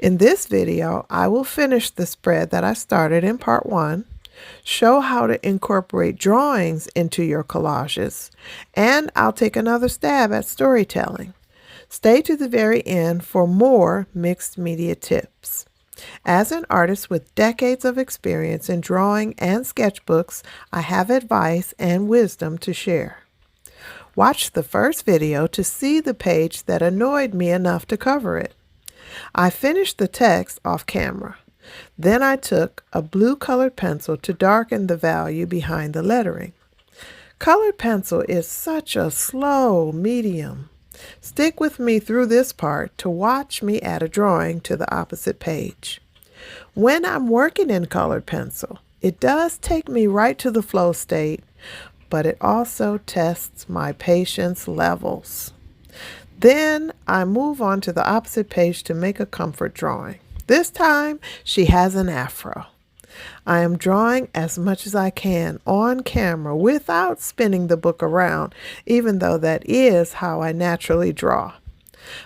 In this video, I will finish the spread that I started in part 1, show how to incorporate drawings into your collages, and I'll take another stab at storytelling. Stay to the very end for more mixed media tips. As an artist with decades of experience in drawing and sketchbooks, I have advice and wisdom to share. Watch the first video to see the page that annoyed me enough to cover it. I finished the text off camera. Then I took a blue colored pencil to darken the value behind the lettering. Colored pencil is such a slow medium. Stick with me through this part to watch me add a drawing to the opposite page. When I'm working in colored pencil, it does take me right to the flow state, but it also tests my patience levels. Then I move on to the opposite page to make a comfort drawing. This time, she has an afro. I am drawing as much as I can on camera without spinning the book around, even though that is how I naturally draw.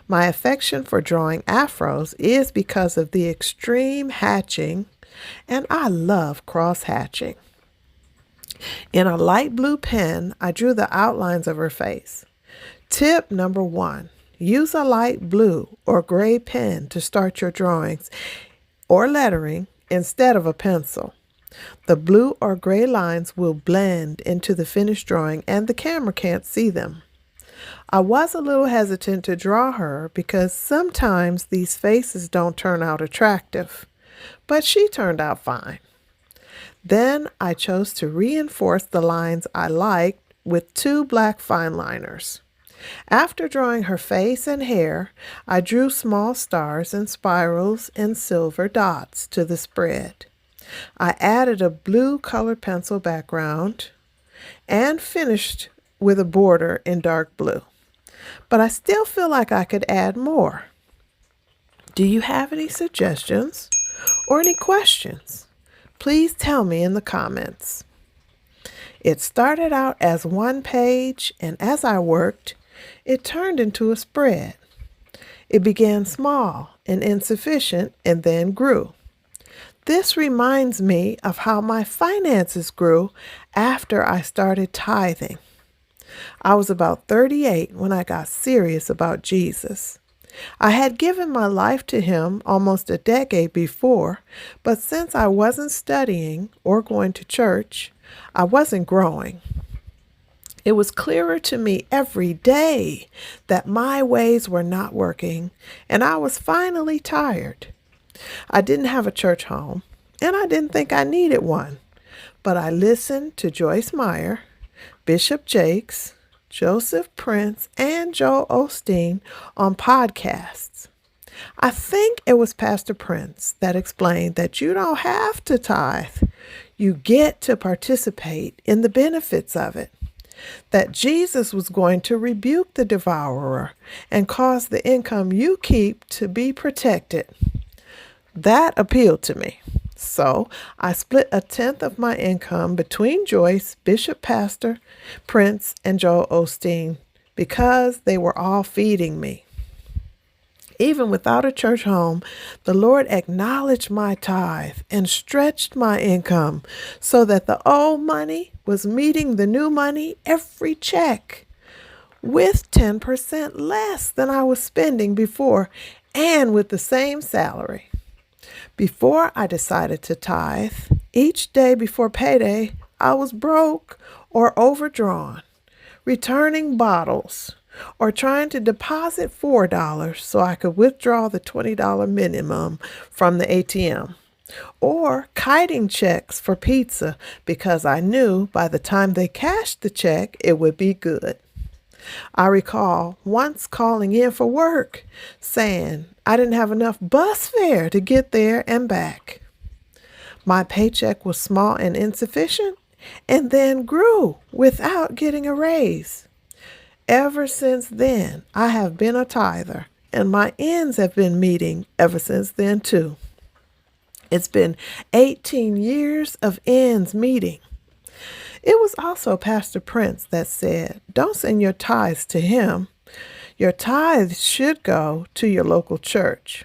My affection for drawing afros is because of the extreme hatching, and I love cross-hatching. In a light blue pen, I drew the outlines of her face. Tip number 1, use a light blue or gray pen to start your drawings or lettering instead of a pencil. The blue or gray lines will blend into the finished drawing and the camera can't see them. I was a little hesitant to draw her because sometimes these faces don't turn out attractive, but she turned out fine. Then I chose to reinforce the lines I liked with 2 black fine liners. After drawing her face and hair, I drew small stars and spirals and silver dots to the spread. I added a blue colored pencil background and finished with a border in dark blue. But I still feel like I could add more. Do you have any suggestions or any questions? Please tell me in the comments. It started out as one page, and as I worked, it turned into a spread. It began small and insufficient and then grew. This reminds me of how my finances grew after I started tithing. I was about 38 when I got serious about Jesus. I had given my life to him almost a decade before, but since I wasn't studying or going to church, I wasn't growing. It was clearer to me every day that my ways were not working, and I was finally tired. I didn't have a church home, and I didn't think I needed one, but I listened to Joyce Meyer, Bishop Jakes, Joseph Prince, and Joel Osteen on podcasts. I think it was Pastor Prince that explained that you don't have to tithe. You get to participate in the benefits of it. That Jesus was going to rebuke the devourer and cause the income you keep to be protected. That appealed to me. So I split 1/10 of my income between Joyce, Bishop Pastor, Prince, and Joel Osteen because they were all feeding me. Even without a church home, the Lord acknowledged my tithe and stretched my income so that the old money was meeting the new money every check with 10% less than I was spending before and with the same salary. Before I decided to tithe, each day before payday, I was broke or overdrawn, returning bottles, or trying to deposit $4 so I could withdraw the $20 minimum from the ATM, or kiting checks for pizza because I knew by the time they cashed the check, it would be good. I recall once calling in for work saying I didn't have enough bus fare to get there and back. My paycheck was small and insufficient and then grew without getting a raise. Ever since then, I have been a tither, and my ends have been meeting ever since then too. It's been 18 years of ends meeting. It was also Pastor Prince that said, don't send your tithes to him. Your tithes should go to your local church.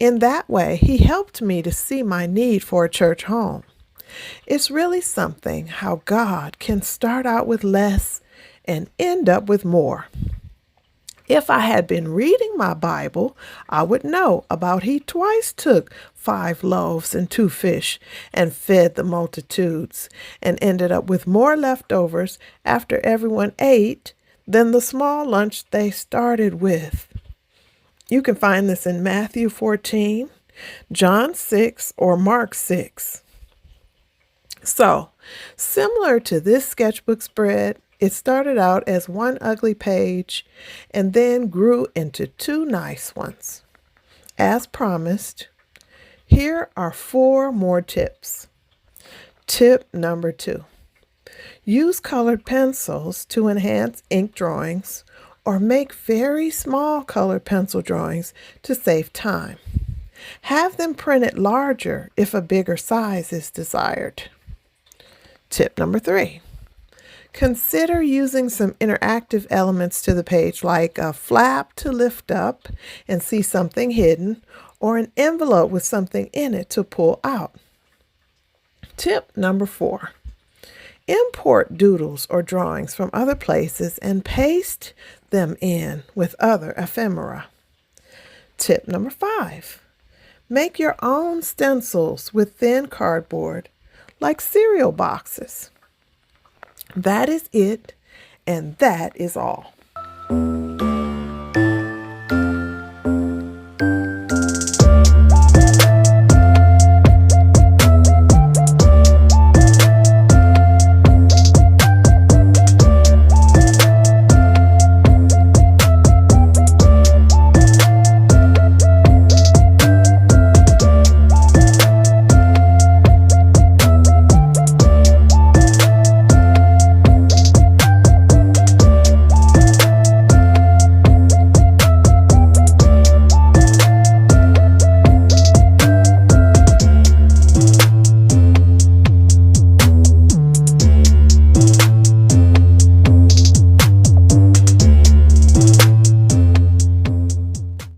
In that way, he helped me to see my need for a church home. It's really something how God can start out with less and end up with more. If I had been reading my Bible, I would know about he twice took 5 loaves and 2 fish and fed the multitudes and ended up with more leftovers after everyone ate than the small lunch they started with. You can find this in Matthew 14, John 6, or Mark 6. So, similar to this sketchbook spread, it started out as one ugly page and then grew into 2 nice ones. As promised, here are 4 more tips. Tip number 2. Use colored pencils to enhance ink drawings or make very small colored pencil drawings to save time. Have them printed larger if a bigger size is desired. Tip number 3. Consider using some interactive elements to the page like a flap to lift up and see something hidden or an envelope with something in it to pull out. Tip number 4. Import doodles or drawings from other places and paste them in with other ephemera. Tip number 5. Make your own stencils with thin cardboard, like cereal boxes. That is it, and that is all.